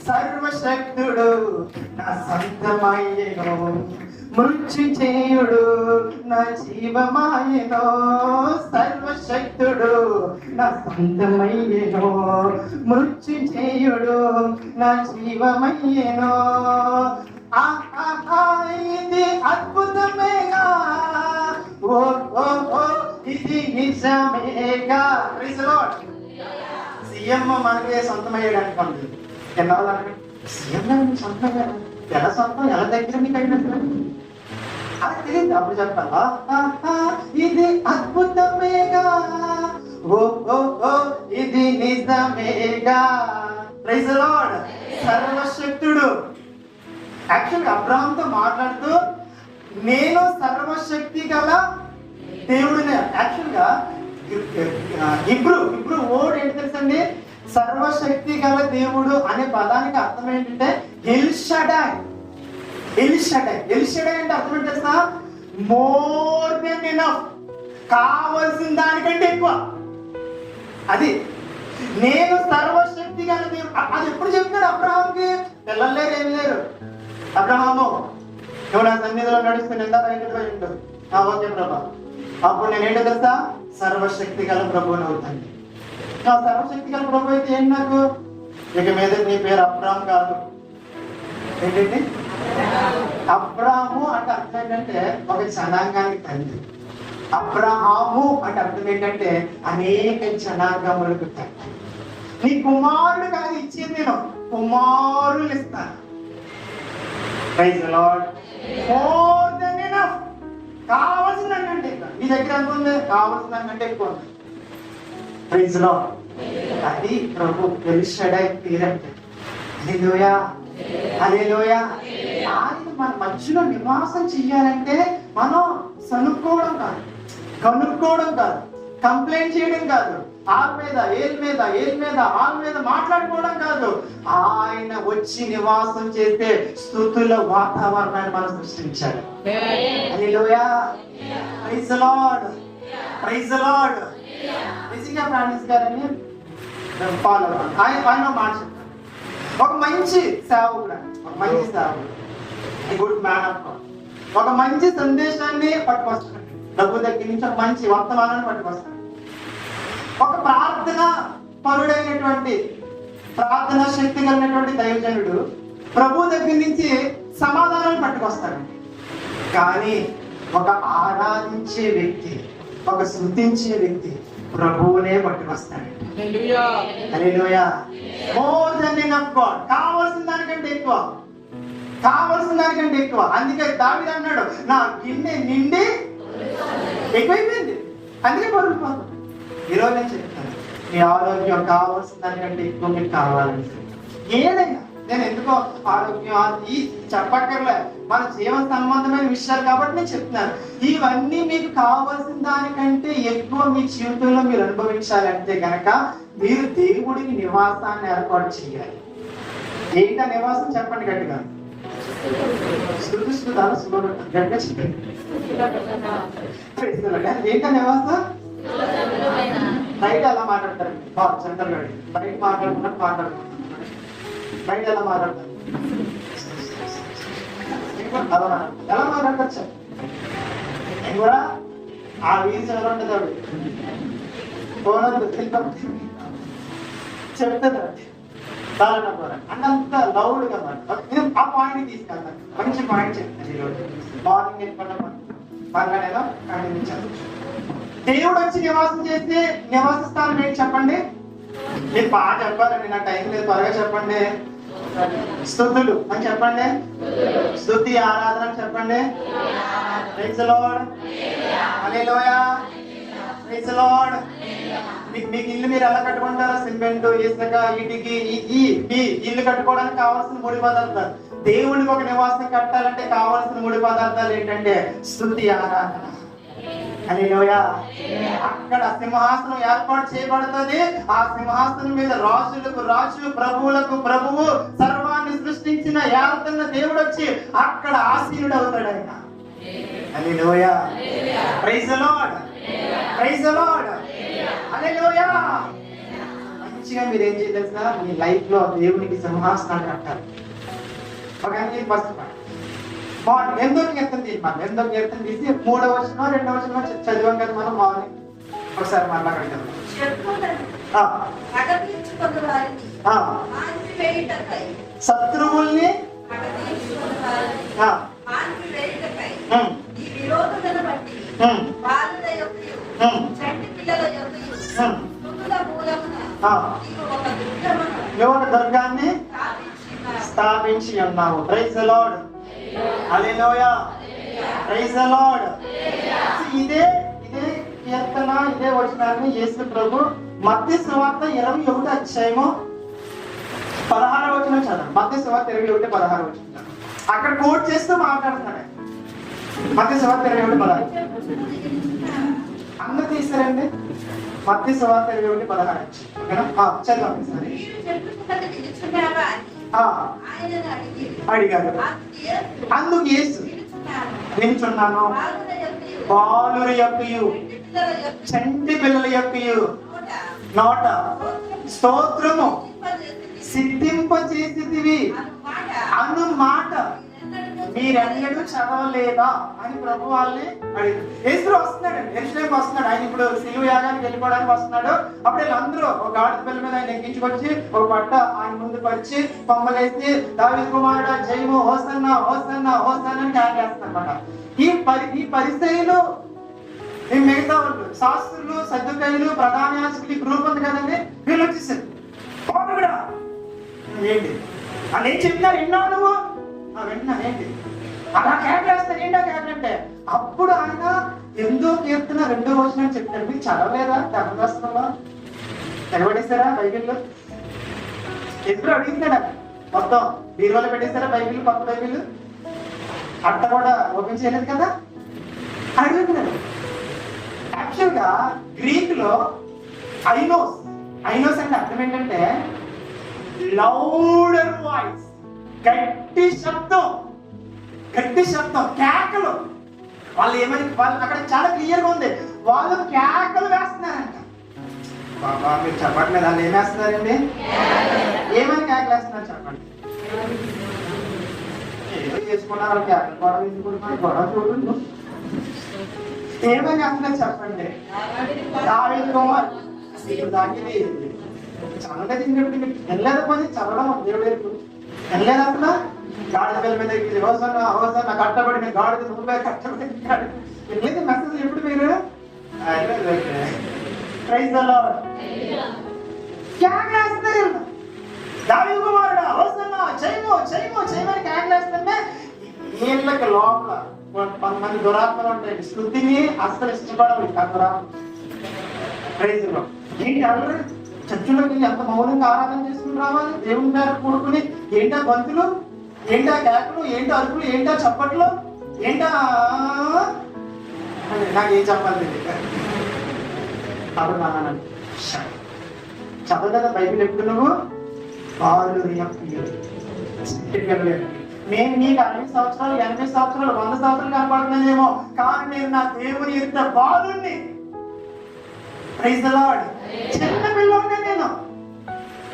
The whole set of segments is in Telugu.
సర్వశక్తుడు నా సొంతమయ్యెను, మృత్యుంజయుడు నా జీవమాయెను. సర్వశక్తుడు నా సొంతమయ్యెను, మృత్యుంజయుడు నా జీవమయ్యెను. ఇది అద్భుతమేగా, ఓ ఓ ఓ ఇది నిజమేగా. సీఎం మనకి సొంతమయ్యాడు అనుకోండి, ఎన్నవాళ్ళని సీఎం సొంతమయ్యాడు, ఎలా సొంతం, ఎలా దగ్గర మీకు అయినట్టు అది తెలియదు. అప్పుడు చెప్పాలా, ఇది అద్భుతమేగా, ఓ ఓ ఓ ఇది నిజమేగా. Praise the lord. సర్వశక్తుడు. యాక్చువల్గా అబ్రహాంతో మాట్లాడుతూ నేను సర్వశక్తి గల దేవుడిని. యాక్చువల్గా హిబ్రూ వర్డ్ ఏంటి తెలుసండి? సర్వశక్తి గల దేవుడు అనే పదానికి అర్థం ఏంటంటే ఎల్ షడాయ్. ఎల్ షడాయ్ అంటే అర్థం ఏంటి తెలుసా? మోర్ దెన్ ఎనఫ్, కావలసిన దానికంటే ఎక్కువ. అది నేను సర్వశక్తి గల దేవుడు. అది ఎప్పుడు చెప్తాడు అబ్రహాంకి? పిల్లలు లేరు, ఏమి లేరు. అబ్రహాము నువ్వు నా సన్నిధిలో నడుస్తూ నిందా రైతులో ఉండు. ఓకే ప్రభా, అప్పుడు నేనేంటో తెలుసా? సర్వశక్తి గల ప్రభువుని అవుతాను. నా సర్వశక్తి గల ప్రభు అయితే ఏంటి? నాకు ఇక మీద నీ పేరు అబ్రాహం కాదు. ఏంటండి అబ్రాహము అంటే అర్థం ఏంటంటే ఒక జనాంగానికి తండ్రి. అబ్రహాము అంటే అర్థం ఏంటంటే అనేక జనాంగములకు తండ్రి. నీ కుమారుడు కాదు ఇచ్చింది, నేను కుమారులు ఇస్తాను. Praise the Lord. More than enough, కావాల్సిన దానికంటే ఎక్కువ. నీ దగ్గర ఎంత ఉంది? కావాల్సిన దానికంటే ఎక్కువ ఉంది. Praise the Lord. అది ప్రభు ఎల్ షడాయ్ పేరంటే. హల్లెలూయా, హల్లెలూయా. ఆయన మన మధ్యలో నివాసం చెయ్యాలంటే మనం సనుక్కోవడం కాదు, కనుక్కోవడం కాదు, కంప్లైంట్ చేయడం కాదు, ఆల్ మీద ఆల్ మీద మాట్లాడుకోవడం కాదు. ఆయన వచ్చి నివాసం చేసే స్తుతుల వాతావరణాన్ని మనం సృష్టించాలి. Hallelujah, praise the Lord, praise the Lord. నిజంగా ఫ్రాన్సిస్ గారని ఫాలో ఆయన మాట చెప్తారు. ఒక మంచి సేవకుడు, గుడ్ మ్యాన్ ఆఫ్ గాడ్, ఒక మంచి సందేశాన్ని పట్టుకొస్తాడు. డబ్బు దగ్గర నుంచి ఒక మంచి వర్తమానాన్ని పట్టుకొస్తాడు. ఒక ప్రార్థన పరుడైనటువంటి, ప్రార్థన శక్తి కలిగినటువంటి దైవజనుడు ప్రభు దగ్గర నుంచి సమాధానాన్ని పట్టుకొస్తాడు. కానీ ఒక ఆరాధించే వ్యక్తి, ఒక స్తుతించే వ్యక్తి ప్రభువునే పట్టుకొస్తాడు. హల్లెలూయా. మోర్ దెన్ ఎనఫ్ గాడ్, కావాల్సిన దానికంటే ఎక్కువ, కావాల్సిన దానికంటే ఎక్కువ. అందుకే దావీదు అన్నాడు, నా గిన్నె నిండి ఎక్కువైపోయింది, అందుకే పరుడిపోతాడు. ఈరోజు నేను చెప్తాను, మీ ఆరోగ్యం కావాల్సిన దానికంటే ఎక్కువ మీకు కావాలని. ఏదైనా నేను ఎందుకో ఆరోగ్యం ఈ చెప్పక్కర్లే, మన జీవన సంబంధమైన విషయాలు కాబట్టి నేను చెప్తున్నాను. ఇవన్నీ మీకు కావాల్సిన దానికంటే ఎక్కువ మీ జీవితంలో మీరు అనుభవించాలంటే గనక మీరు దేవుడికి నివాసాన్ని ఏర్పాటు చేయాలి. ఏంటా నివాసం? చెప్పండి గట్టిగా. గట్టిగా చెప్పండి. ఏంటా నివాసం? బయట ఎలా మాట్లాడతారు? సెంటర్ బయట మాట్లాడుకున్నట్టు మాట్లాడుకుంటున్నారు. బయట ఎలా మాట్లాడతారు? ఎలా మాట్లాడతారు? కూడా ఆ వీధి ఎలా ఉంటుంది? ఆవిడ చెప్తుంది అంత లౌడ్గా ఆ పాయింట్ తీసుకెళ్తాను. మంచి పాయింట్ చెప్తాను ఈరోజు. మార్నింగ్ మాట్లాడేలా కంటిన్యూ. దేవుడు వచ్చి నివాసం చేస్తే నివాస స్థానం ఏంటి చెప్పండి? మీరు బాగా చెప్పాలండి, నా టైం లేదు, త్వరగా చెప్పండి. స్తుతులు అని చెప్పండి, స్తుతి ఆరాధన చెప్పండి. Praise the Lord, hallelujah, praise the Lord. మీకు ఇల్లు మీరు ఎలా కట్టుకుంటారో? సిమెంట్, ఇసుక, ఇటుకి, ఈ ఇల్లు కట్టుకోవడానికి కావాల్సిన ముడి పదార్థాలు. దేవుడికి ఒక నివాసం కట్టాలంటే కావాల్సిన ముడి పదార్థాలు ఏంటంటే స్తుతి ఆరాధన. హల్లెలూయా. అక్కడ సింహాసనం ఏర్పాటు చేయబడుతుంది. ఆ సింహాసనం మీద రాజులకు రాజు, ప్రభువులకు ప్రభువు, సర్వాన్ని సృష్టించిన ఏళ్తున్న దేవుడు వచ్చి అక్కడ ఆసీనుడు అవుతాడు ఆయన. Hallelujah, praise the Lord, praise the Lord, hallelujah. మంచిగా మీరు ఏం చేయాలి తెలుసా, మీ లైఫ్ లో దేవునికి సింహాసనాన్ని కట్టాలి. ఒక ఫస్ట్ మార్నింగ్ ఎంతో కీర్తన తీయమని, ఎంతో కీర్తన తీసి 3వ వచనం 2వ వచనం చదివాం కదా మనం మార్నింగ్. ఒకసారి మాట్లాడగలుగుతాం. శత్రువుల్ని దుర్గాన్ని స్థాపించి ఉన్నావు. Praise the Lord. Hallelujah. Praise the Lord. ఇదే కీర్తన, ఇదే వచనాన్ని యేసు ప్రభు మత్తయి సువార్త 21వ అధ్యాయము 16వ వచనం చదవండి. మత్తయి సువార్త 21:16 వచనం అక్కడ కోట్ చేస్తూ మాట్లాడుతున్నాడు. మత్తయి సువార్త 21:16 అందరూ తీసారండి. మత్తయి సువార్త 21:16 చదవండి సరే. అడిగాడు. అందుకు యేసు వినుచున్నాను, బాలుర యొక్కయు చంటి పిల్లల యొక్కయు నోట స్తోత్రము సిద్ధింపచేసితివి అను మాట మీరెన్నడూ చదవలేదా అని ప్రభు వాళ్ళని అడిగారు. యేసు వస్తున్నాడు, యెరూషలేముకి వస్తున్నాడు. ఆయన ఇప్పుడు సిలువ యాగానికి వెళ్ళిపోవడానికి వస్తున్నాడు. అప్పుడు వీళ్ళందరూ ఒక గాడిద పిల్ల మీద ఆయన ఎక్కించుకొచ్చి ఒక పట్ట ఆయన ముందు పరిచి కొమ్మలేసి దావీదు కుమారుడా జయము హోసన్నా హోసన్నా హోసన్నా అని కేకలేస్తారన్నమాట. ఈ పరిసయ్యులు, ఈ మిగతా వాళ్ళు శాస్త్రులు, సద్దుకయ్యులు, ప్రధాన యాజకులు గ్రూప్ ఉంది కదండి, వీళ్ళు వచ్చేసారు. ఏంటి వాళ్ళు ఏం చెప్తున్నారు విన్నావు నువ్వు? విన్నా. ఏంటి అలా కేకలేస్తారు? ఏంటో కేకలంటే అప్పుడు ఆయన ఎందో కీర్తన 2వ వచనం చెప్తాడు. మీకు చదవలేదా? ధర్మశాస్త్రంలో తెగబడేశారా బైబిల్లో? ఎప్పుడు అడుగుతున్నాడు. మొత్తం బీరువాలో పెట్టేశారా బైబిల్? కొత్త బైబిల్ అట్ట కూడా ఓపెన్ చేయలేదు కదా, అడుగుతున్నాడు. యాక్చువల్ గా గ్రీక్ లో ఐనోస్ అంటే అర్థం ఏంటంటే లౌడర్ వాయిస్, గట్టి శబ్దం, కేకలు. వాళ్ళు అక్కడ చాలా క్లియర్ గా ఉంది, వాళ్ళు కేకలు వేస్తున్నారంట. బాబా మీరు చెప్పట్లేదు, వాళ్ళు ఏం వేస్తున్నారండి? ఏమని కేకలు వేస్తున్నారు చెప్పండి. ఏదో చేసుకున్నారు, కేకలు గొడవ తీసుకుంటున్నారు, గొడవ చూడండి ఏమని వేస్తున్నారు చెప్పండి. దావీదు కుమార్ దానికి చల్లగా తిన్నప్పుడు మీకు వెళ్ళలేదు, పని చల్లడం దేవుడు వెళ్ళలేదు. అసలు గాడిద పిల్ల మీద హోసన్న కట్టబడిన గాడిద నువ్వే కట్టబడి వెళ్ళేది మెసేజ్ ఎప్పుడు మీరు? Praise the Lord. కేకలేస్తున్నారు. దావీదు కుమారుడా హోసన్నా జయము జయము జయమని కేకలేస్తుంటే వీళ్ళకి లోపల కొంతమంది దురాత్మలు ఉంటాయి, స్తుతిని అస్సలు ఇష్టపడవు. Praise the lord. ఏంటి అల్లరి చర్చిలోకి ఎంత మౌనంగా ఆరాధన చేసుకుని రావాలి, దేవుని మీద కూడుకుని ఏంటా గొంతులు, ఏంటా కేకలు, ఏంటా అరుపులు, ఏంటా చప్పట్లు, ఏంటా నాకేం చెప్పాలి. అప్పుడు చదవదా బైబిల్ ఎప్పుడు నువ్వు? నేను నీకు 60 సంవత్సరాలు 80 సంవత్సరాలు 100 సంవత్సరాలు కనపడుతున్నానేమో, కానీ నేను నా దేవుని యొక్క బాలుని. Praise the Lord. చిన్న పిల్లోనే నేను.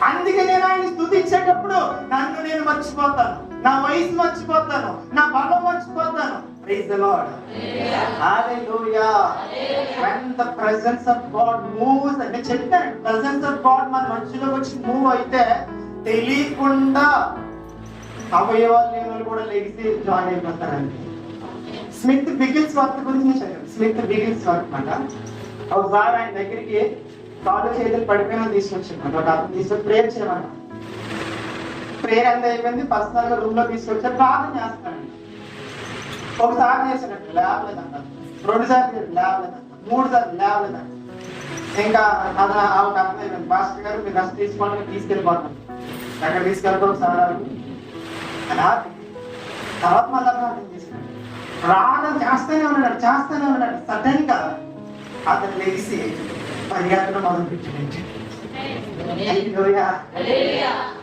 అందుకే నేను ఆయన స్తుతించేటప్పుడు నన్ను నేను మర్చిపోతాను, నా వయసు మర్చిపోతాను, నా బలం మర్చిపోతాను. Praise the Lord. Hallelujah. When the presence of God moves, నేను చెప్తాను, presence of God మన మధ్యలోకి వచ్చి మూవ్ అయితే తెలియకుండా అవయవాలు లేని కూడా లెగిసి జాయిన్ అయిపోతారండి. స్మిత్ బిగిల్స్ వర్క్ గురించి చదివాను. స్మిత్ బిగిల్స్ వర్క్ అన్నమాట. ఒకసారి ఆయన దగ్గరికి కాళ్ళు చేతులు పడిపోయినా తీసుకొచ్చాను. ఒక అతను తీసుకొచ్చి ప్రేయర్ చేయమన్నా. ప్రేయర్ ఎంత అయిపోయింది, పర్సనల్ గా రూమ్ లో తీసుకొచ్చారు, ప్రార్థన చేస్తానండి. ఒకసారి చేసినట్టు లేవలేదంట, 2 సార్లు లేవలేదంట, 3 సార్లు లేవలేదంట. ఇంకా అతను ఒక అర్థం అయిపోయింది, పాస్టర్ గారు మీరు రెస్ట్ తీసుకోవడానికి తీసుకెళ్ళిపోతాను, ఎక్కడ తీసుకెళ్ళడం ఒకసారి తర్వాత మళ్ళా ప్రార్థన చేసినాడు. ప్రార్థన చేస్తూనే ఉన్నాడు. సడన్ గా అతను లేచి పరిగెత్తడం మొదలుపెట్టాడు.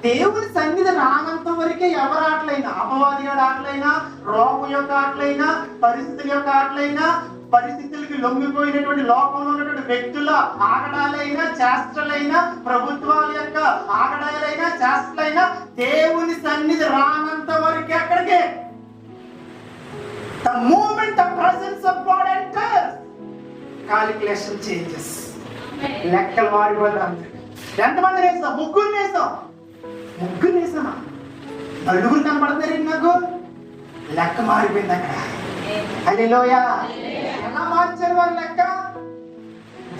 దేవుని సన్నిధి రానంత వరకే ఎవరి ఆటలైనా, అపవాది యొక్క ఆటలైనా, రోగం యొక్క ఆటలైనా, పరిస్థితుల యొక్క ఆటలైనా పరిస్థితులకి లొంగిపోయినటువంటి లోకంలో ఉన్నటువంటి వ్యక్తుల ఆగడాలైనా చేష్టలైనా, ప్రభుత్వాల యొక్క ఆగడాలైనా చేష్టలైనా దేవుని సన్నిధి రానంత వరకు ఎక్కడికి, the moment the presence of God enters, calculation changes. లెక్కలు మారిపోతాం. ఎంతమంది వేసాం? ముగ్గురు వేసామా? నలుగురు కనపడతారు నాకు. లెక్క మారిపోయింది అక్కడ. హల్లెలూయా. ఎలా మార్చారు వారి లెక్క?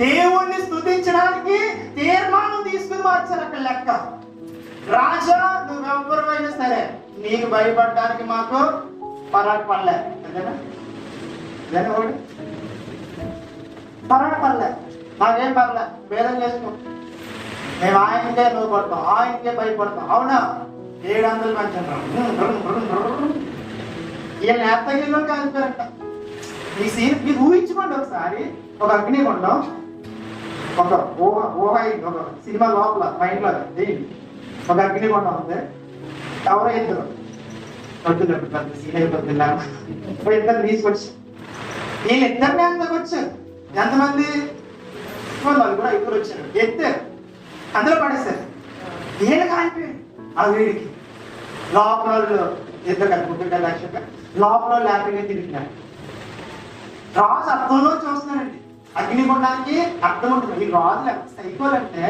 దేవుణ్ణి స్తుతించడానికి తీర్మానం తీసుకుని మార్చారు అక్కడ లెక్క. రాజా, నువ్వెవ్వరైనా సరే నీకు భయపడడానికి మాకు పరాటపడలే, పరాటపడలే, నాకేం పర్లే, భేదం చేసుకో, మేము ఆయనకే నువ్వు పడతాం, ఆయనకే భయపడతాం. అవునా? 700 మంచి వీళ్ళ నేతగిరిలో కాలిపోయారంట. ఈ సీన్ మీరు ఊహించుకోండి ఒకసారి. ఒక అగ్నిగుండం, ఒక ఒక సినిమా లోపల మైండ్ లో ఒక అగ్నిగుండం ఉంది. ఎవరో ఇద్దరు వద్దులేండి, పెద్ద సీన్ అయిపోతుందా, ఇద్దరు తీసుకొచ్చి వీళ్ళిద్దరిని ఎంతకు వచ్చారు? ఎంతమంది? 4 5 వచ్చారు. ఎత్తారు, అందులో పడేశారు. వీళ్ళు కాలిపోయారు ఆ వేడికి. లోపల ఇద్దరు కలుపుకుంటుంటే లక్ష్యంగా లోపల హ్యాపీగా తిరుగుతున్నారు. రాజు అర్థంలో చూస్తున్నారండి. అగ్నిగుండానికి అర్థం ఉంటుంది. ఈ రాజులు ఎంత సైకోలంటే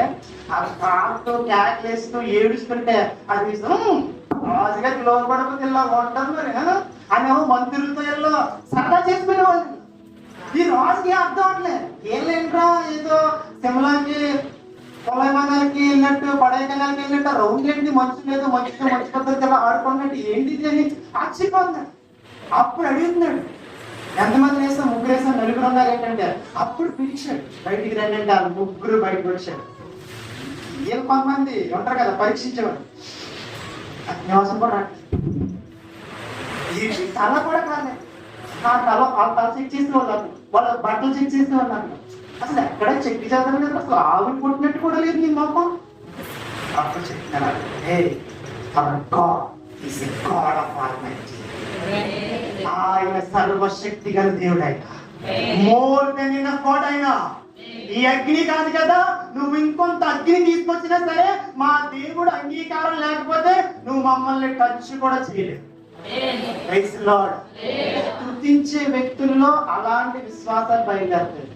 ఆ కారుతో క్యాక్లేస్తూ ఏడుస్తుంటే అది రాజుగా లోపడకపోతే ఇలా ఉంటుంది మరి అని మంత్రులతో ఎల్లో సరదా చేసుకునేవాళ్ళు. ఈ రాజుకి అర్థం అవట్లేదు. ఏంటరా ఏదో సిమ్లాకి పొలైమానాలకి వెళ్ళినట్టు, పడైకనాలకి వెళ్ళినట్టు రౌండ్ ఏంటి, మనుషులు లేదు, మనుషులతో ఆడుకున్నట్టు ఏంటిది అని ఆశ్చర్యపోతున్నాడు. అప్పుడు అడుగుతున్నాడు, ఎంతమంది వేసాం? 3 వేసాం, 4 ఉన్నారు ఏంటంటే. అప్పుడు పిలిచాడు, బయటికి రండి అంటే వాళ్ళు 3 బయటకు వచ్చాడు. వీళ్ళు కొంతమంది ఉంటారు కదా పరీక్షించేవాడు, నివాసం కూడా తల కూడా కాలేదు. ఆ తల చెక్ చేసేవాళ్ళు, వాళ్ళ బట్టలు చెక్ చేసేవాళ్ళు. అసలు ఎక్కడ చెక్ చేద్దాం లేదు, అసలు ఆవిరి కొట్టినట్టు కూడా లేదు నీ మొత్తం. అప్పుడు చెప్తున్నారు, ఆయన సర్వశక్తి గల దేవుడు. ఆయన మోర్ దెన్ ఇనఫ్ గాడ్. ఆయన ఈ అగ్ని కాదు కదా, నువ్వు ఇంకొంత అగ్ని తీసుకొచ్చినా సరే మా దేవుడు అంగీకారం లేకపోతే నువ్వు మమ్మల్ని టచ్ కూడా చేయలేవు. Praise lord. స్తుతించే వ్యక్తుల్లో అలాంటి విశ్వాసాలు బయలుదేరుతాయి.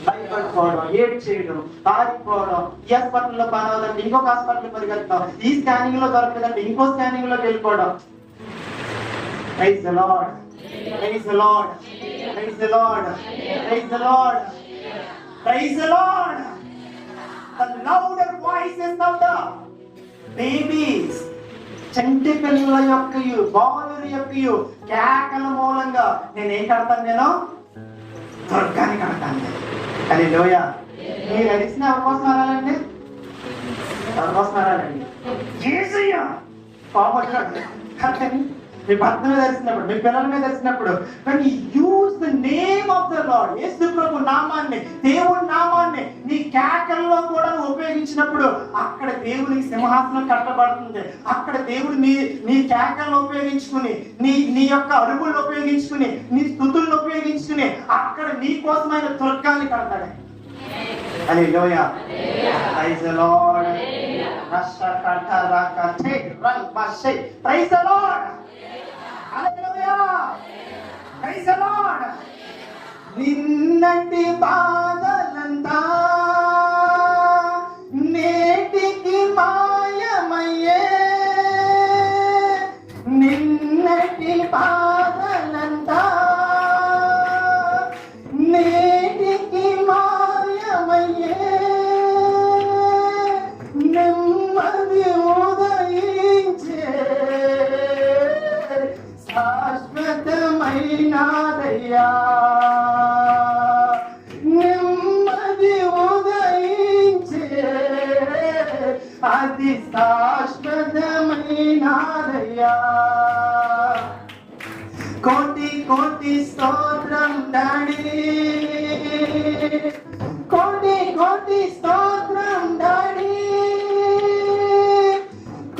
భయపడిపోవడం, ఏడ్ చేయడం, పారిపోవడం, ఈ హాస్పిటల్లో పని అవుతుందంటే ఇంకొక హాస్పిటల్ పరిగెత్తాం, ఈ స్కానింగ్ లో దొరకదంటే ఇంకో స్కానింగ్ లోకి వెళ్ళిపోవడం. Praise the Lord, praise the Lord, praise the Lord, praise the Lord, praise the Lord. The louder voices of the babies, చంటి పిల్లల యొక్కయు, బాలుల యొక్కయు కేకల మూలంగా నేనేం కడతాను? నేను స్వర్గాన్ని కడతాను. హల్లెలూయా. మీరు అడిగిన ఎవరి కోసం అనాలండి? ఎవరి కోసం అనాలండి? యేసయ్య పాపడ్డాడు. కానీ మీ భర్త మీద తెలిసినప్పుడు, మీ పిల్లల మీద తెలిసినప్పుడు, when you use the name of the Lord, యేసు ప్రభు నామాన్ని, దేవుని నామాన్ని నీ కేకల్లో కూడా ఉపయోగించినప్పుడు అక్కడ దేవునికి సింహాసనం కట్టబడుతుంది. అక్కడ దేవుడు నీ కేకలను ఉపయోగించుకుని, నీ యొక్క అరుపులను ఉపయోగించుకుని, నీ స్తుతులను ఉపయోగించుకుని అక్కడ నీ కోసమైన దుర్గాన్ని కడతాడు. Hallelujah. Praise the Lord. Praise the Lord. Hallelujah. Praise the Lord. నిన్నటి బాధలంతా నేటికి మాయమయ్యే, నిన్నటి బాధలంతా నేటికి మాయమయ్యే, నెమ్మది ఉదయించే శాశ్వతమైనదయ్యా, నెమ్మది ఉదయించే అది శాశ్వతమైనదయ్యా. కోటి కోటి స్తోత్రం డాడీ, కోటి కోటి స్తోత్రం డాడీ,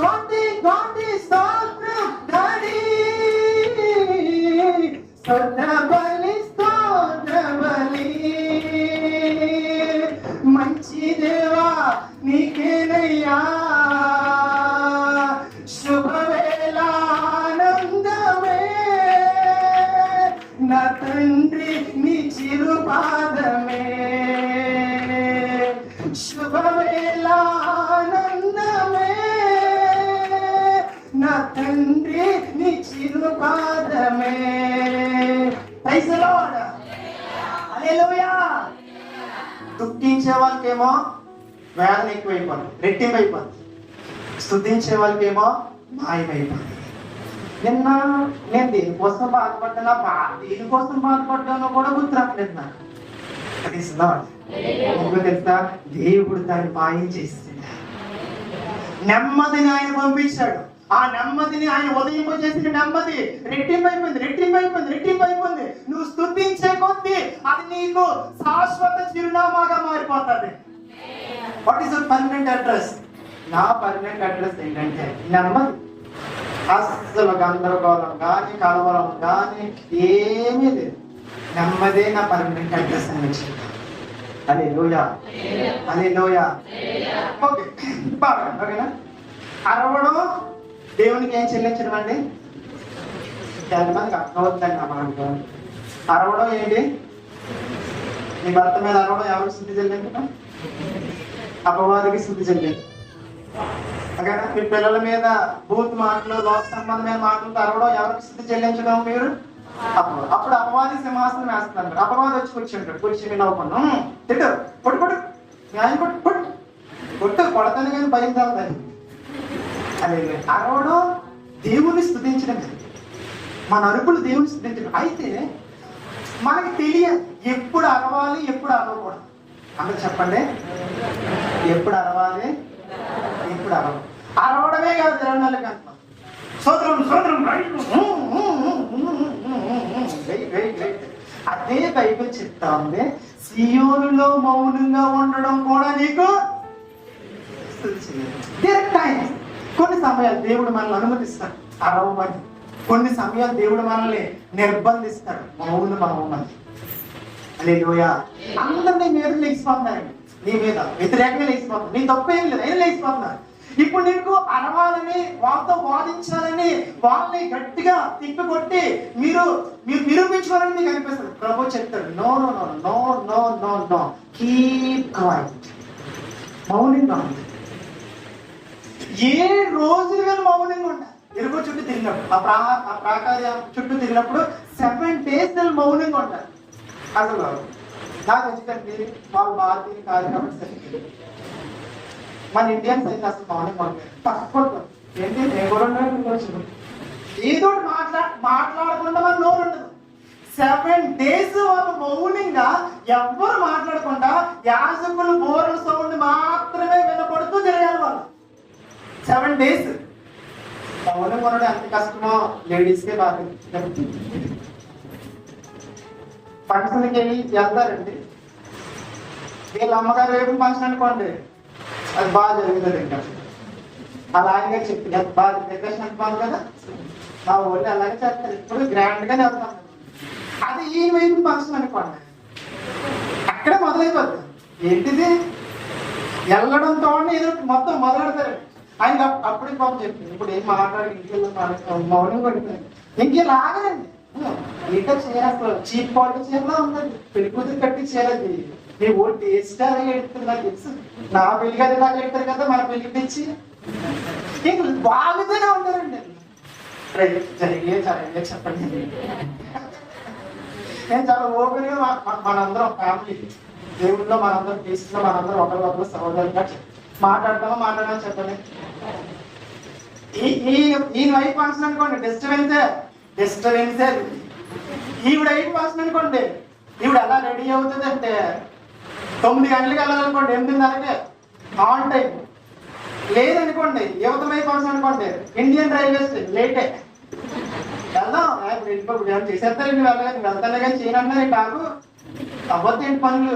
కోటి కోటి స్తోత్రం డాడీ, స్తోత్ర బలి స్తోత్రం హల్లెలూయా శుభవేళ ఆనందమే నా తండ్రి నీ చిరుపాదమే శుభవేళ ఆనందమే నా తండ్రి నీ చిరుపాదమే. Praise the Lord. హల్లెలూయా. దుఃఖించే వాళ్ళకేమో వేదన ఎక్కువైపోతుంది, రెట్టింపు అయిపోతుంది. స్తుతించే వాళ్ళకేమో మాయమైపోతుంది. నిన్న నేను దేనికోసం బాధపడ్డానా, దేనికోసం బాధపడ్డానో కూడా గుర్తురాట్లేదు నాకు. తెలుసా, దేవుడు దాన్ని మాయం చేస్తున్నాడు. నెమ్మదిని ఆయన పంపించాడు. ఆ నెమ్మదిని ఆయన ఉదయం చేసిన నెమ్మది రెట్టింపైపోయింది. నువ్వు స్తుతించే కొద్దీ అది నీకు శాశ్వత చిరునామాగా మారిపోతుంది. What is your permanent address? నా పర్మనెంట్ అడ్రస్ ఏంటంటే నెమ్మది. అస్సలు గందరగోళం కానీ కలవరం కానీ ఏమీ లేదు. నెమ్మదే నా పర్మనెంట్ అడ్రస్ అని వచ్చింది. హల్లెలూయా. ఓకే, బాగా ఓకేనా. అరవడం దేవునికి ఏం చెల్లించడం అండి? ఎంతమందికి అర్థమవుతుందండి నా మాట? అరవడం ఏంటి? నీ భర్త మీద అరవడం ఎవరికి శుద్ధి చెల్లించడం? అపవాదికి శుద్ధి చెల్లించడం. ఓకేనా. మీ పిల్లల మీద బూత్ మాటలు, లోక సంబంధమైన మాటలతో అరవడం ఎవరికి శుద్ధి చెల్లించడం? మీరు. అప్పుడు అపవాది సింహాసనం వేస్తున్నారు. అపవాది వచ్చి కూర్చుని నవ్వుకున్నాం, తిట్టు కొట్టు న్యాయం కొట్టు కొడతాను కానీ భయం తగ్గుతాను. అదే అరవడం దేవుని స్తుతించడం, మన అరుపులు దేవుని స్తుతించడం. అయితే మనకి తెలియదు ఎప్పుడు అరవాలి, ఎప్పుడు అరవకూడదు. అందరూ చెప్పండి, ఎప్పుడు అరవాలి, ఎప్పుడు అరవడమే కాదు 24 గంటలు సోదరం అదే బైబిల్ చెప్తా ఉంది. సియోనులో మౌనంగా ఉండడం కూడా నీకు కొన్ని సమయాలు దేవుడు మనల్ని అనుమతిస్తాడు అరవమని, కొన్ని సమయాలు దేవుడు మనల్ని నిర్బంధిస్తాడు మౌనమని. హల్లెలూయా. అందరినీ మీద లేచిపోతున్నారండి, నీ మీద వ్యతిరేకంగా లేచిపోతున్నారు. నీ తప్పు ఏం లేదు, అయినా లేచిపోతున్నారు. ఇప్పుడు నీకు అరవాలని, వాళ్ళతో వాదించాలని, వాళ్ళని గట్టిగా తిప్పికొట్టి మీరు నిరూపించుకోవాలని మీకు అనిపిస్తుంది. ప్రభు చెప్తాడు, no no no no no no no keep quiet. మౌనంగా ఉంది. 7 రోజులుగా మౌనంగా ఉంటారు. ఎరుగు చుట్టూ తిరిగినప్పుడు, ఆ ప్రాకార్యం చుట్టూ తిరిగినప్పుడు 7 days మౌనంగా ఉంటారు. అసలు నాకు వచ్చిందండి, వాళ్ళు భారతీయులు కాదు కాబట్టి మన ఇండియన్స్ అయితే అసలు మౌనంగా ఉంటారు. తక్కువ ఏంటి ఏదో మాట్లాడకుండా మన నోరు ఉండదు. 7 days వాళ్ళు మౌనంగా ఎవ్వరు మాట్లాడకుండా యాజకులు బోర్ల సౌండ్ మాత్రమే వినపడుతూ తిరగాలి వాళ్ళు 7 days. మౌనం కొనడం ఎంత కష్టమో లేడీస్కే బాగా. ఫంక్షన్కి వెళ్ళి వెళ్తారండి, వీళ్ళ అమ్మగారు రేపు ఫంక్షన్ అనుకోండి, అది బాగా జరుగుతుంది. ఇంకా అలా ఆయన చెప్పి బాగా డెకరేషన్ అనుకోవాలి కదా, మా ఊళ్ళో అలాగే చేస్తారు. ఇప్పుడు గ్రాండ్ గానే వెళ్తాం. అది ఈ వైపు ఫంక్షన్ అనుకోండి, అక్కడే మొదలైపోతుంది. ఏంటిది వెళ్ళడంతో ఏదో మొత్తం మొదలెడతారు. ఆయన అప్పుడే పాపం చెప్పింది, ఇప్పుడు ఏం మాట్లాడి ఇంట్లో మౌనం పడిపోయింది. ఇంకేలాగండి ఇంకా చేస్తారు. చీప్ క్వాలిటీ చీరలా ఉందండి, పెళ్లి కూతురు కట్టి చేరది. మీ ఓ టేస్ట్ అలాగే ఎడుతుంది నాకు తెలుసు. నా పెళ్లి గది లాగా ఎడతారు కదా మన పెళ్లి తెచ్చి, ఇంక బాగుతూనే ఉంటారండి. జరిగే చాలా చెప్పండి. నేను చాలా ఓపెన్గా మనందరం ఫ్యామిలీ దేవుడిలో మనందరం తీసుకున్న మనందరం ఒకరికొకరు సహోదరులుగా మాట్లాడతామా చెప్పండి. ఈ వైపు ఫంక్షన్ అనుకోండి డిస్టర్బెన్సే. ఈవిడ వైపు ఫంక్షన్ అనుకోండి, ఈవిడ ఎలా రెడీ అవుతుంది అంటే 9 గంటలకు వెళ్ళాలనుకోండి, 8:30కే ఆన్ టైం. లేదనుకోండి యువత వైపు ఫంక్షన్ అనుకోండి, ఇండియన్ రైల్వే స్టేషన్ లేటే వెళ్దాం. ఇప్పుడు ఏమైనా చేసేస్తారు, వెళ్తానే కానీ చేయనన్నా కాదు అవ్వద్దేంటి పనులు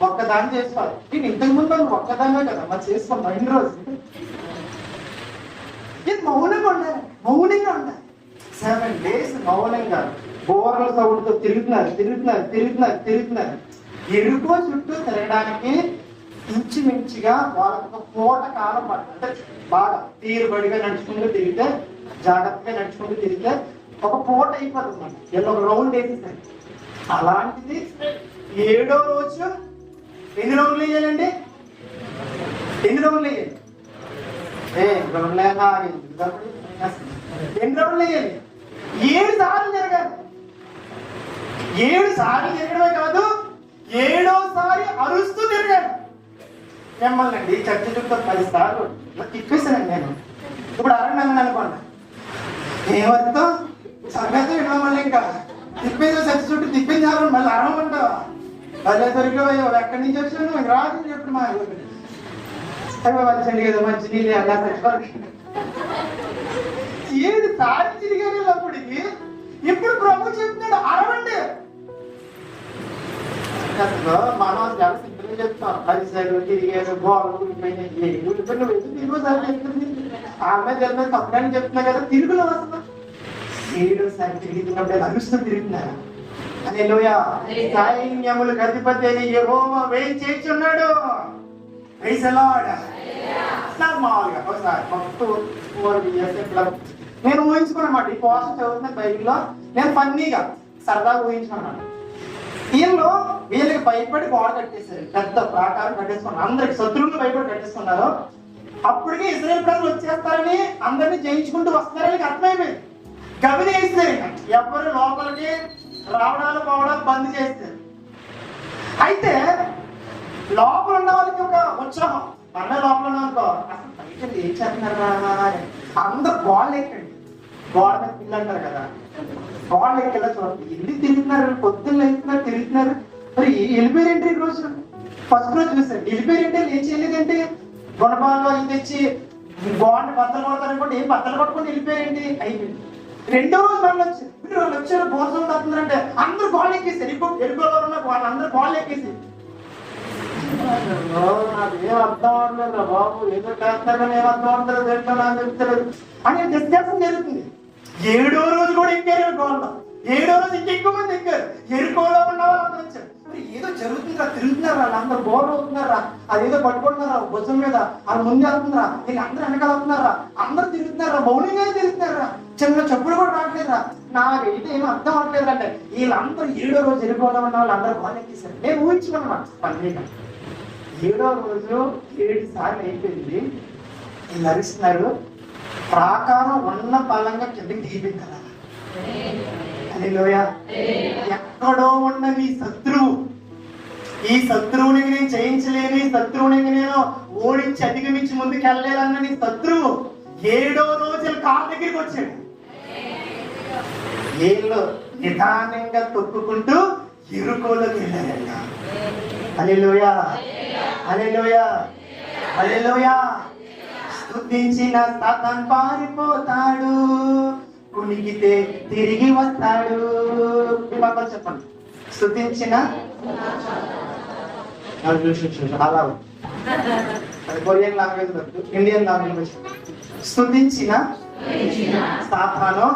ఒక్కదాన్ని చేసుకోవాలి. నేను ఇంతకు ముందు ఒక్కదాన్నే కదా మరి చేసుకున్నాం ఇన్ని రోజులు. ఇది మౌనంగా ఉండాలి. 7 days మౌనంగా బోర్ల సౌండ్తో తిరుగుతున్నారు. ఎరుకో చుట్టూ తిరగడానికి ఇంచుమించుగా వాళ్ళకి ఒక పూట కాలం పడుతుంది. అంటే బాగా తీరుబడిగా నడుచుకుంటూ తిరిగితే, జాగ్రత్తగా నడుచుకుంటూ తిరిగితే ఒక పూట అయిపోతుంది అన్నమాట. వీళ్ళు ఒక రౌండ్ వేసేసారు. అలాంటిది 7వ రోజు ఎన్ని రౌండ్లు వేయాలండి? ఎన్ని రౌండ్లు వేయాలి? ఎన్ని రౌండ్లు వేయాలి? 7 సార్లు జరగాలి. 7 సార్లు తిరగడమే కాదు, 7వసారి అరుస్తూ తిరిగాడు. మిమ్మల్ని అండి చర్చ చుట్టూ 10 సార్లు తిప్పేసానండి నేను. ఇప్పుడు అరణ్యం అనుకోండి, ఏమర్థం సంగతి మళ్ళీ ఇంకా తిప్పేదో చర్చ చుట్టూ తిప్పింది చాలు, మళ్ళీ అరవమంటావా? మళ్ళీ దొరికిపోయా ఎక్కడి నుంచి వచ్చాను రాదు చెప్పు మా మంచండి కదా మంచి నీళ్ళు అలా చచ్చిపోయి 7 సార్లు తిరిగేటప్పటికి ఇప్పుడు ప్రభు చెప్తున్నాడు అరవండి. మనం చాలా సింపుల్గా చెప్తాం, 10 సార్లు తిరిగారు, గోడలు ఊడిపోయినాయి, ఊడిపోయిన తిరుగుసారి చెప్తుంది. ఆమె తెలియదు తప్పని చెప్తున్నా కదా, తిరుగులో వస్తున్నా 7వసారి తిరుగుతున్నప్పుడు అరుస్తూ తిరుగుతున్నారు. హల్లెలూయా. సైన్యములకు అధిపతి అని యెహోవా వేయి చేస్తున్నాడు. Praise the Lord. మామూలుగా ఒకసారి నేను ఊహించుకున్నమాట, ఈ పోషన్ చదువుతున్న బైబిల్లో నేను ఫన్నీగా సరదాగా ఊహించుకున్నాను. వీళ్ళకి భయపడి గోడ కట్టేశారు, పెద్ద ప్రాకారం కట్టేసుకున్నారు, అందరికి శత్రువులు భయపడి కట్టేసుకున్నారు. అప్పటికే ఇశ్రాయేలు ప్రజలు వచ్చేస్తారని అందరినీ జయించుకుంటూ వస్తారని అర్థమైపోయింది. గవిని వేస్తారు, ఎవరు లోపలికి రావడాలు పోవడాలు బంద్ చేస్తారు. అయితే లోపల ఉన్న వాళ్ళకి ఒక ఉత్సాహం, మన లోపల ఉన్నానుకో అసలు బయట ఏం చేస్తున్నారా, అందరు గోడలు ఎక్కండి, గోడ మీద పిల్లు అంటారు కదా, గోడలు ఎక్కేలా చూడండి. ఎందుకు తిరుగుతున్నారు, పొద్దున్న వెళ్తున్నారు తిరుగుతున్నారు, మరి వెళ్ళిపోయారంటే ఈ రోజు ఫస్ట్ రోజు చూసారు వెళ్ళిపోయారంటే ఏం చేయలేదంటే గుణపాలు అవి తెచ్చి గోడని బద్దలు కొడతారనుకోండి, ఏం బద్దలు కొట్టుకొని వెళ్ళిపోయారండి, అయిపోయింది. 2వ రోజు మళ్ళీ వచ్చారు, మీరు వాళ్ళు వచ్చారు భోజనం తాగుతున్నారంటే అందరూ గోడలు ఎక్కేసి ఎరుకోలో ఉన్న వాళ్ళందరూ గోడలు ఎక్కేసి నాకేం అర్థం అవట్లేదు బాబు, ఏదో చేస్తారో ఏం అర్థం అవుతుందో తెలుసా నాకు చెప్తలేదు అని డిస్కషన్ జరుగుతుంది. 7వ రోజు కూడా ఎక్కారు గోడలో, 7వ రోజు ఇంకెక్కువ మంది ఎక్కారు, ఎరుకోలో ఉన్న వాళ్ళందరూ వచ్చారు. మరి ఏదో జరుగుతుందా, తిరుగుతున్నారా, వాళ్ళందరూ బోర్లు అవుతున్నారా, అదేదో పట్టుకుంటున్నారా భుజం మీద, వాళ్ళు ముందు వెళ్తున్నారా, వీళ్ళందరూ వెనకాల అవుతున్నారా, అందరూ తిరుగుతున్నారా, మౌనంగా తిరుగుతున్నారా, చిన్న చెప్పులు కూడా రావట్లేదురా, నాకైతే ఏం అర్థం అవ్వట్లేదు అంటే వీళ్ళందరూ 7వ రోజు ఎరుకోలో ఉన్న వాళ్ళు అందరూ గోడ ఎక్కేశారు. నేను ఊహించుకున్నాను పన్నీగా 7వ రోజు 7 సార్లు అయిపోయింది, వీళ్ళు అరుస్తున్నారు, ప్రాకారం ఉన్న బలంగా కిందకి దిగిపోయింది కదా. హల్లెలూయా. ఎక్కడో ఉన్న నీ శత్రువు, ఈ శత్రువుని నేను జయించలేను, ఈ శత్రువుని నేను ఓడించి అధిగమించి ముందుకు వెళ్ళలేదన్న నీ శత్రువు 7వ రోజు కాళ్ళ దగ్గరికి వచ్చాడు. వీళ్ళు నిదానంగా తొక్కుకుంటూ ఎరుకోలోకి వెళ్ళారంట. హల్లెలూయా, హల్లెలూయా, హల్లెలూయా. స్తుతించిన సాతాను పారిపోతాడు, కునికితే తిరిగి వస్తాడు. చెప్పండి, స్తుతించిన అలా కొరియన్ లాంగ్వేజ్ వద్దు, ఇండియన్ లాంగ్వేజ్. స్తుతించిన సాతాను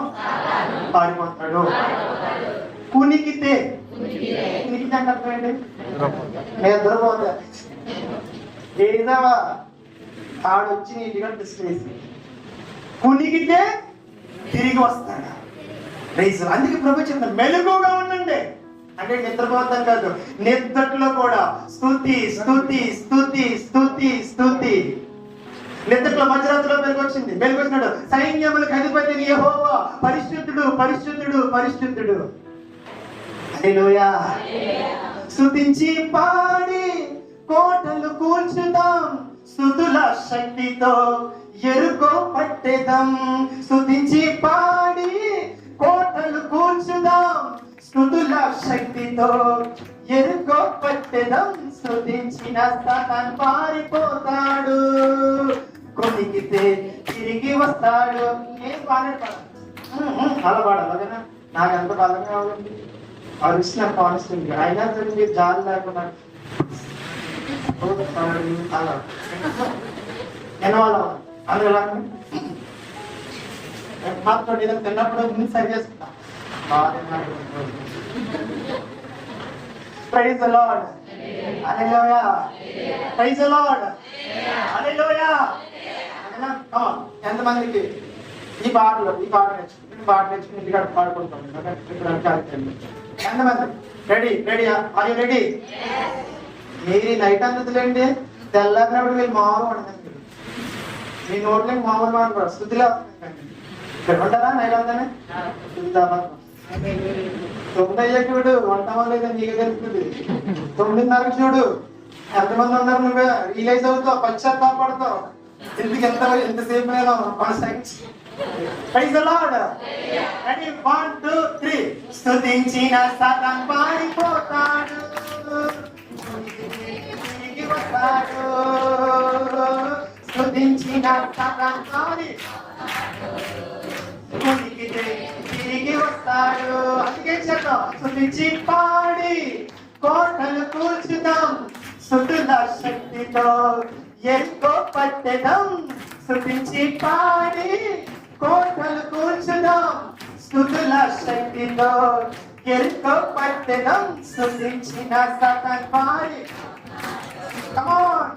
పారిపోతాడు, కునికితే కునికితే అంటే అర్థమేంటి? నిద్రపోతా ఏదవా ఆడొచ్చి నీటిగా డిస్ట్రేసి కునికితే తిరిగి వస్తాడు. అందుకే ప్రభు చెప్తాను మెలకుగా ఉండండి అంటే నిద్రపోతాం కాదు, నిద్రలో కూడా స్తుతి స్తుతి స్తుతి స్తుతి స్తుతి. నిద్రలో మధ్యరాత్రిలో వెలుగొచ్చినాడు, సైన్యములకు అధిపతి యెహోవా పరిశుద్ధుడు పరిశుద్ధుడు పరిశుద్ధుడు. హల్లెలూయా. స్తుతించి పాడి కోటలు కూల్చుదాం, స్తుతుల శక్తితో ఎరుకో పట్టెదం. స్తుతించి పాడి కోటలు కూల్చుదాం, స్తుతుల శక్తితో ఎరుకో పట్టెదం. స్తుతించిన సాతాను పారిపోతాడు, కొనికితే తిరిగి వస్తాడు. ఏం పాడాడు, అలా పాడాలి. నాకు ఎంత బలంగా ఉంది అరిసిన కాన్స్టెంట్ అయినా సరే మీరు జాలి లేకుండా అలా ఎనవాళ్ళ అందులో మాత్రం ఏదో తిన్నప్పుడు సరి చేసుకుంటా. Praise the Lord. Hallelujah. Praise the Lord. Hallelujah. ఎంతమందికి ఈ పాట నేర్చుకుని ఇంటికాడ పాడుకుంటాం? ఎంతమంది రెడీ? Are you ready? మీరు ఈ నైట్ అందుతులేండి, తెల్లారినప్పుడు వీళ్ళు మామూలు పడదండి. మీ నోట్లకి మామూలు మాట స్థుతిలో ఇక్కడ ఉంటారా? నైట్ అంతానే 9 చూడు, వంటమో లేదా నీకు తెలుస్తుంది. 9:30 చూడు, ఎంతమంది ఉన్నారు? నువ్వే రియలైజ్ అవుతావు, పశ్చాత్తాపడతావు. ఎందుకు ఎంతసేపు నేను కొనసాగించి. Praise the Lord. రెడీ? 1 2 3. స్తుతించిన సతాన్ పారిపోతాడు, తిరిగి వస్తాడు. స్తుతించిన సతాన్ తిరిగి వస్తాడు. అందుకే చెప్తాం, స్తుతించి పాడి కోటలు కూల్చుదాం, స్తుతుల శక్తితో ఎరుకో పట్టెదం. స్తుతించి పాడి కోటలు కూల్చుదాం, స్తుతుల శక్తితో ఎరుకో పట్టెదం. స్తుతించిన సతాన్ పాడి. Come on.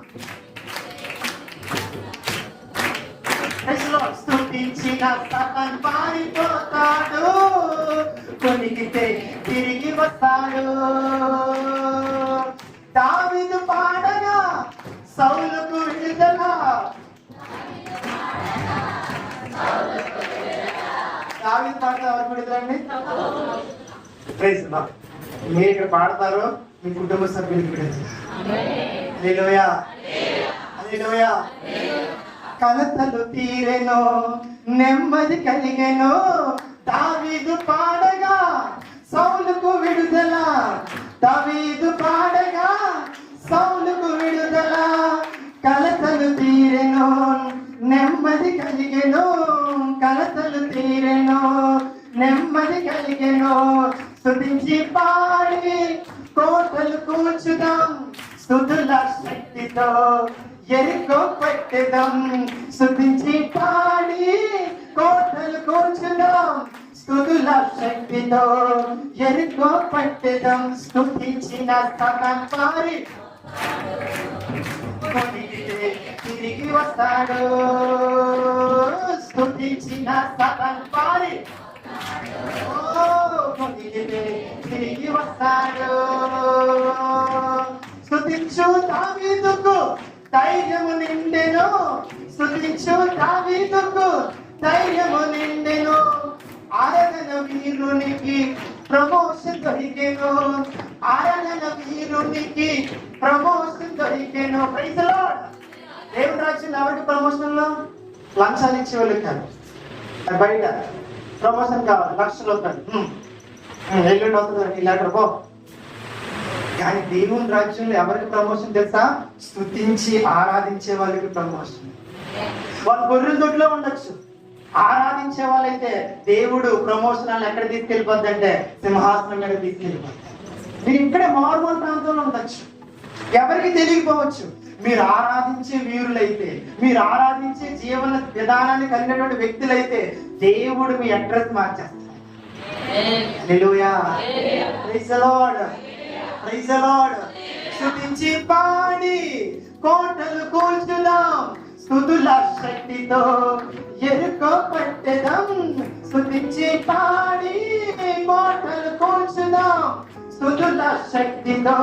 స్తుతించిన సతాన్ పారిపోతాడు, కొనికితే తిరిగి వస్తాడు. దావీదు పాడగా సౌలుకు విడుదల. దావీదు పాడగా ఎవరికి విడుదలండి? Praise the lord. మీరు ఇక్కడ పాడతారు, మీ కుటుంబ సభ్యులకి విడుదల. హల్లెలూయా. హల్లెలూయా. కలతలు తీరెను, నెమ్మది కలిగెను. దావీదు పాడగా సౌలుకు విడుదల. దావీదు పాడగా సౌలుకు విడుదల. కలతలు తీరెను, నెమ్మది కలిగెను. కలతలు తీరెను, నెమ్మది కలిగెను. స్తుతించి పాడి కోటలు కూల్చుదాం, స్తుతుల శక్తితో ఎరుకో పట్టెదం. స్తుతించి పాడి కోటలు కూల్చుదాం, స్తుతుల శక్తితో ఎరుకో పట్టెదం. స్తుతించిన సతాన్ పారి తిరిగి వస్తాడు. స్తుతించిన సతాన్ పారి తిరిగి వస్తాడు. స్తుతించు దావీదుకు ధైర్యము నిండెను. స్తుతించు దావీదుకు ధైర్యము నిండెను. ఆరాధన వీరునికి ప్రమోషన్ దొరికెను. ఆరాధన వీరునికి ప్రమోషన్ దొరికెను. Praise the Lord. దేవుని రాజ్యంలో ఎవరికి ప్రమోషన్లో? లంచాలు ఇచ్చే వాళ్ళకి కాదు. బయట ప్రమోషన్ కావాలి, లక్షలు వస్తాడు, ఎల్లుండి వస్తుంది ఇలాంటి పో. కానీ దేవుని రాజ్యంలో ఎవరికి ప్రమోషన్ తెలుసా? స్తుతించి ఆరాధించే వాళ్ళకి ప్రమోషన్. వాళ్ళు గొర్రెల దొడ్లో ఉండొచ్చు, ఆరాధించే వాళ్ళైతే దేవుడు ప్రమోషన్ ఎక్కడ తీసుకెళ్ళిపోద్ది అంటే సింహాసనం మీద తీసుకెళ్ళిపోద్ది. మీరు ఇక్కడే మారుమూల ప్రాంతంలో ఉండొచ్చు, ఎవరికి తెలియకపోవచ్చు. మీరు ఆరాధించే వీరులైతే, మీరు ఆరాధించే జీవన విధానాన్ని కలిగినటువంటి వ్యక్తులైతే దేవుడు మీ అడ్రస్ మార్చేస్తారు. Hallelujah. Praise the Lord. Praise the Lord. స్తుతించి పాడి కోటలు కూల్చుదాం, స్తుతుల శక్తితో ఎరుకో పట్టెదం. స్తుతించి పాడి కోటలు కూల్చుదాం, స్తుతుల శక్తితో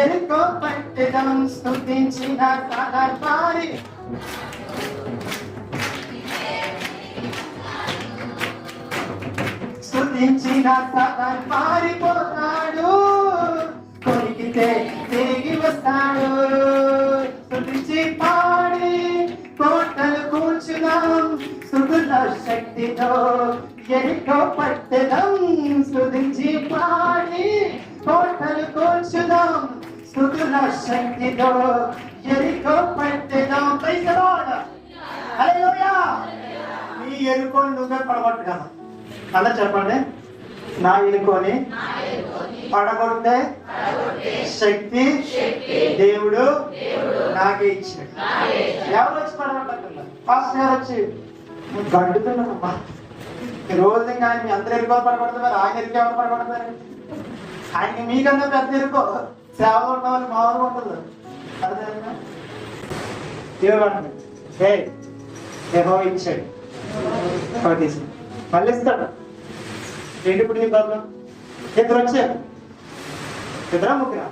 ఎరుకో పట్టెదం. స్తుతించిన సతాన్ పారి స్తుతించిన సతాన్ పారిపోతాడు, కొరికితే తిరిగి వస్తాడు. స్తుతించి పాడి కోటలు కూల్చుదాం, స్తుతుల శక్తితో ఎరుకో పట్టెదం. స్తుతించి పాడి కోటలు కూల్చుదాం, స్తుతుల శక్తితో ఎరుకో పట్టెదం. Praise the Lord. హల్లెలూయా. నీ ఎరుకోని నువ్వే పడగొట్టు కదా. అలా చెప్పండి, నా ఎరుకోని పడగొట్టే శక్తి దేవుడు నాకే ఇచ్చాడు. ఎవరు వచ్చి పడగొట్టక్కర్లేదు. ఫస్ట్ గారు వచ్చి గడ్డుతున్నారమ్మా రోజు. ఇంకా ఆయన మీ అందరు ఎరుకో పడగొడతారు, ఆయన ఎరుకు ఎవరు పడగొడతారు? ఆయనకి మీకన్నా పెద్ద ఎరుకో సేవలో ఉన్న వాళ్ళు మామూలుగా ఉండదు. అర్థమైందా? ఇవ్వండి ఏహో ఇచ్చాడు తీసుకు మళ్ళీ ఇస్తాడు. ఏంటి ఇప్పుడు నీ ప్రాబ్లం? ఇద్దరు వచ్చారు, ఇద్దరా ముగ్గురా?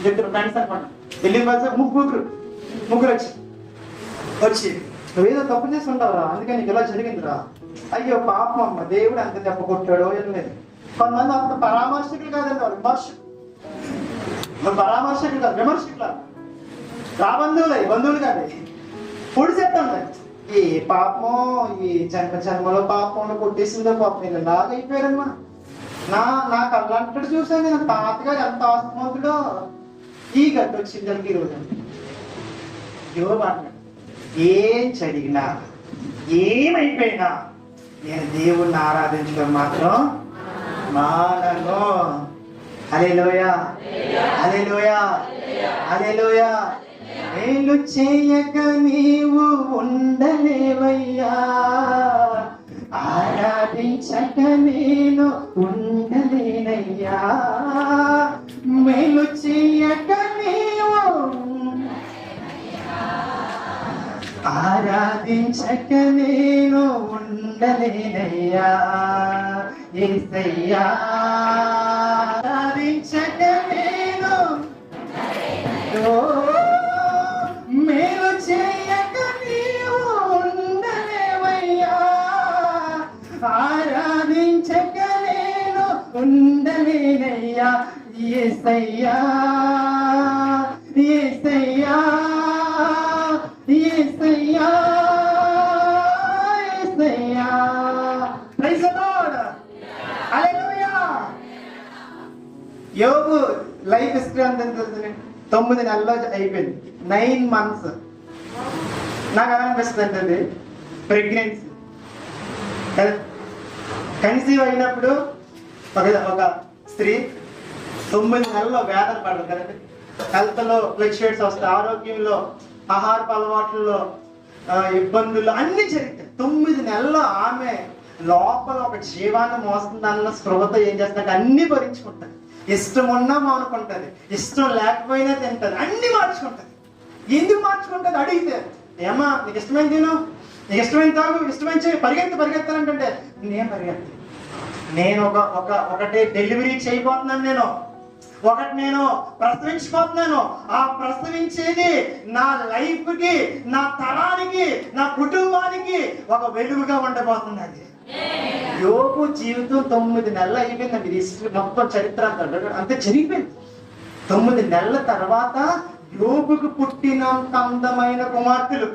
ఇద్దరు ఫ్రెండ్స్ అనమాట. వెళ్ళిన బాధ ముగ్గురు వచ్చి నువ్వేదో తప్పు చేసి ఉంటావురా, అందుకని నీకు ఇలా జరిగిందిరా. అయ్యో పాపం అమ్మ, దేవుడు అంత దెబ్బ కొట్టాడో ఏం లేదు. కొంతమంది అంత పరామర్శకులు కాదండి, వాళ్ళు పరామర్శకులు కాదు, విమర్శకులు. బంధువులు కాదు, పొడి చెప్తాను. ఈ పాపం, ఈ జన్మలో పాపం కొట్టేసిందో పాపం, నేను లాగా అయిపోయారమ్మా. నాకు అలాంటి చూసాను నేను. తాతగారు ఎంత ఆస్తమంతుడో ఈ గట్టు వచ్చింది దానికి ఈరోజు. యోబు అంటాడు, ఏం చదివినా ఏమైపోయినా నేను దేవుణ్ణి ఆరాధించడం మాత్రం మానను. హల్లెలూయా, హల్లెలూయా, హల్లెలూయా. మేలు చేయక నీవు ఉండలేవయ్యా, ఆరాధించక నేను ఉండలేనయ్యా. మేలు చేయక నీవు ఆరాధించక నేను ఉండలేనయ్యా. యేసయ్యా ఆరాధించక నేను మేలు చేయక నీవు ఉండలేవయ్యా, ఆరాధించక నేను ఉండలేనయ్యా. యేసయ్యా యేసయ్యా యేసయ్యా యేసయ్యా. ప్రైజ్ ది లార్డ్, హల్లెలూయా. యోబు లైఫ్ హిస్టరీ అంతా తెలుసు. 9 నెలల్లో అయిపోయింది, 9 months. నాకు ఎలా అనిపిస్తుంది అంటే ప్రెగ్నెన్సీ కన్సీవ్ అయినప్పుడు ఒక స్త్రీ 9 నెలల్లో వేదన పడదు కదండి. హెల్త్లో ఫ్లక్చుయేట్స్ వస్తాయి, ఆరోగ్యంలో, ఆహారపు అలవాట్లలో ఇబ్బందులు అన్ని జరుగుతాయి. 9 నెలల్లో ఆమె లోపల ఒక జీవాన్ని మోస్తుందన్న స్పృహతో ఏం చేస్తుందంటే అన్ని భరించుకుంటుంది. ఇష్టం ఉన్నా మానుకుంటుంది, ఇష్టం లేకపోయినా తింటుంది, అన్ని మార్చుకుంటుంది. ఎందుకు మార్చుకుంటుంది అడిగితే, ఏమా నీకు ఇష్టమైన తిను, నీకు ఇష్టమైన తాగు, ఇష్టమైన చేయి, పరిగెత్తానంటే నేను పరిగెత్తాను. నేను ఒకటి డెలివరీ చేయబోతున్నాను, నేను ప్రసవించిపోతున్నాను. ఆ ప్రసవించేది నా లైఫ్ కి, నా తరానికి, నా కుటుంబానికి ఒక వెలుగుగా ఉండబోతుంది. అది యోబు జీవితం 9 నెలలు అయిపోయిందండి. హిస్టరీ మొత్తం చరిత్ర అంతే జరిగిపోయింది. 9 నెలల తర్వాత యోబుకు పుట్టినంత అందమైన కుమార్తెలు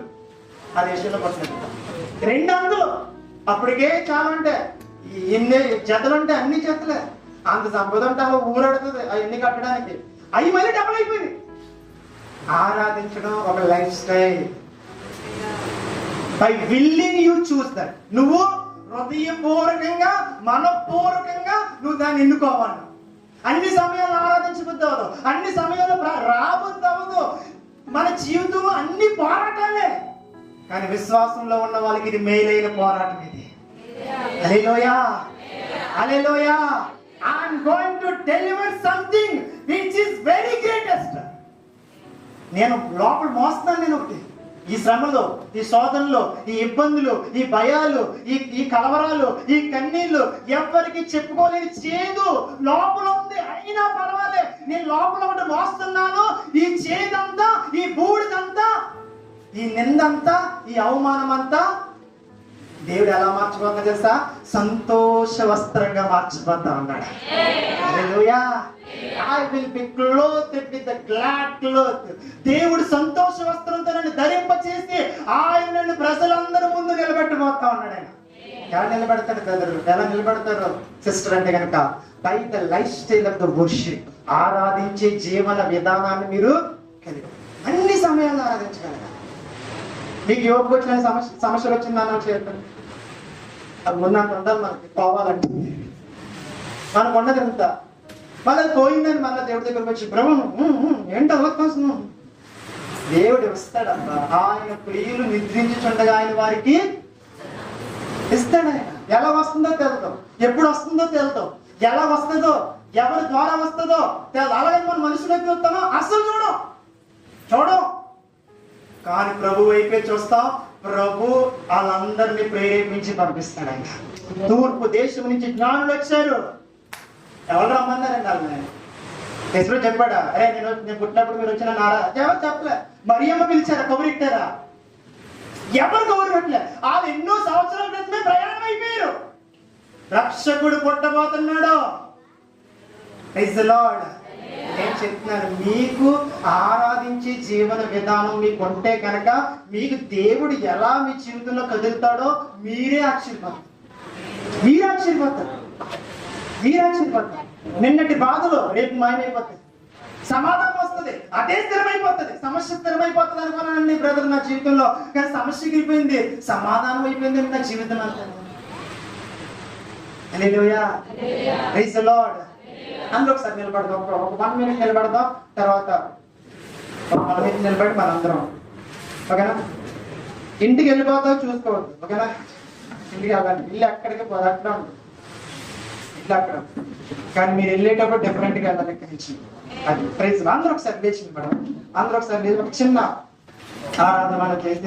ఆ దేశంలో పుట్టినట్టు 2 అందులో. అప్పటికే చాలా అంటే ఎన్ని జతలుంటే అన్ని జతలే. అంత సంపద ఉంటే అలా ఊరడుతుంది అవన్నీ కట్టడానికి. అవి మళ్ళీ డబుల్ అయిపోయింది. ఆరాధించడం ఒక life style. By willing you choose that. నువ్వు హృదయపూర్వకంగా, మనపూర్వకంగా నువ్వు దాన్ని ఎన్నుకోవాలి. అన్ని సమయాల్లో ఆరాధించబుద్ధి అవ్వదు, అన్ని సమయాల్లో రాబుద్ధి అవ్వదు. మన జీవితంలో అన్ని పోరాటాలే, కానీ విశ్వాసంలో ఉన్న వాళ్ళకి ఇది మేలైన పోరాటం. ఇది హల్లెలూయా, హల్లెలూయా. I'm going to deliver something which is very greatest. నేను లోపల మోస్తున్నాను. నేను ఒకటి, ఈ శ్రమలు, ఈ శోధనలు, ఈ ఇబ్బందులు, ఈ భయాలు, ఈ కలవరాలు, ఈ కన్నీళ్లు ఎవరికి చెప్పుకోలేని చేదు లోపల ఉంది. అయినా పర్వాలే, నేను లోపల ఒకటి మోస్తున్నాను. ఈ చేదంతా, ఈ బూడిదంతా, ఈ నిందంతా, ఈ అవమానం అంతా దేవుడు ఎలా మార్చిపోతున్నా తెలుసా? సంతోష వస్త్రంగా మార్చిపోతా ఉన్నాడు. హల్లెలూయా. I will be clothed with the glad cloth. దేవుడు సంతోష వస్త్రంతో నన్ను ధరింపచేసి ఆయన నన్ను ప్రజలందరి ముందు నిలబెట్టబోతా ఉన్నాడు. ఆయన ఎలా నిలబెడతాడు బ్రదర్? ఎలా నిలబెడతారు సిస్టర్ అంటే కనుక by the life style of the worship. ఆరాధించే జీవన విధానాన్ని మీరు కలిగి అన్ని సమయాల్లో ఆరాధించగలగాలి. మీకు యోగకు వచ్చిన సమస్యలు వచ్చిందని చెప్పండి. అది ఉన్నంత ఉండాలి. మనకి పోవాలంటే మనకు ఉన్నది ఎంత, మళ్ళీ పోయిందని మళ్ళీ దేవుడి దగ్గరకు వచ్చి బ్రహ్మను ఏంటి అవకాశం దేవుడు ఇస్తాడబ్బా. ఆయన ప్రియులు నిద్రించుచుండగా ఆయన వారికి ఇస్తాడు. ఆయన ఎలా వస్తుందో తెలుతాం, ఎప్పుడు వస్తుందో తెలుతాం, ఎలా వస్తుందో ఎవరి ద్వారా వస్తుందో అలాగే మన మనుషులకు చూస్తామో అసలు చూడం. కానీ ప్రభు వైపే చూస్తాం. ప్రభు వాళ్ళందరినీ ప్రేరేపించి పంపిస్తాడు. ఆయన తూర్పు దేశం నుంచి జ్ఞానులు వచ్చారు. ఎవరు రమ్మన్నారండి వాళ్ళని? యెషయా చెప్పాడా, అరే నేను పుట్టినప్పుడు మీరు వచ్చిన నారా? ఎవరు చెప్పలే. మరియమ్మ పిలిచారా? కబురెట్టారా? ఎవరు కబురు పెట్టలే. వాళ్ళు ఎన్నో సంవత్సరాల క్రితమే ప్రయాణం అయిపోయారు. రక్షకుడు పుట్టబోతున్నాడు. Praise the lord. నేను చెప్తున్నాను, మీకు ఆరాధించే జీవన విధానం మీకు ఉంటే కనుక మీకు దేవుడు ఎలా మీ జీవితంలో కదులుతాడో మీరే ఆశ్చర్యపోతారు. నిన్నటి బాధలో రేపు మాయమైపోతుంది. సమాధానం వస్తుంది, అదే స్థిరమైపోతుంది. సమస్య స్థిరమైపోతుంది అనుకున్నానండి బ్రదర్ నా జీవితంలో. కానీ సమస్య అయిపోయింది, సమాధానం అయిపోయింది నా జీవితం అంతా. హల్లెలూయా, ప్రైజ్ ది లార్డ్. అందులో ఒకసారి నిలబడదాం, ఒక 1 minute నిలబడదాం. తర్వాత 1 minute నిలబడి మనందరం, ఓకేనా? ఇంటికి వెళ్ళిపోతావు చూసుకోవద్దు, ఓకేనా? ఇంటికి వెళ్ళాలి, ఇల్లు ఎక్కడికి పోదు, అట్లా ఉంటుంది, ఇట్లా అక్కడ. కానీ మీరు వెళ్ళేటప్పుడు డిఫరెంట్గా వెళ్ళాలి ఇక్కడి నుంచి. అది ప్రైజ్. అందరూ ఒకసారి లేచి నిలబడదాం. అందరూ ఒకసారి లేచి ఒక చిన్న ఆరాధన చేసి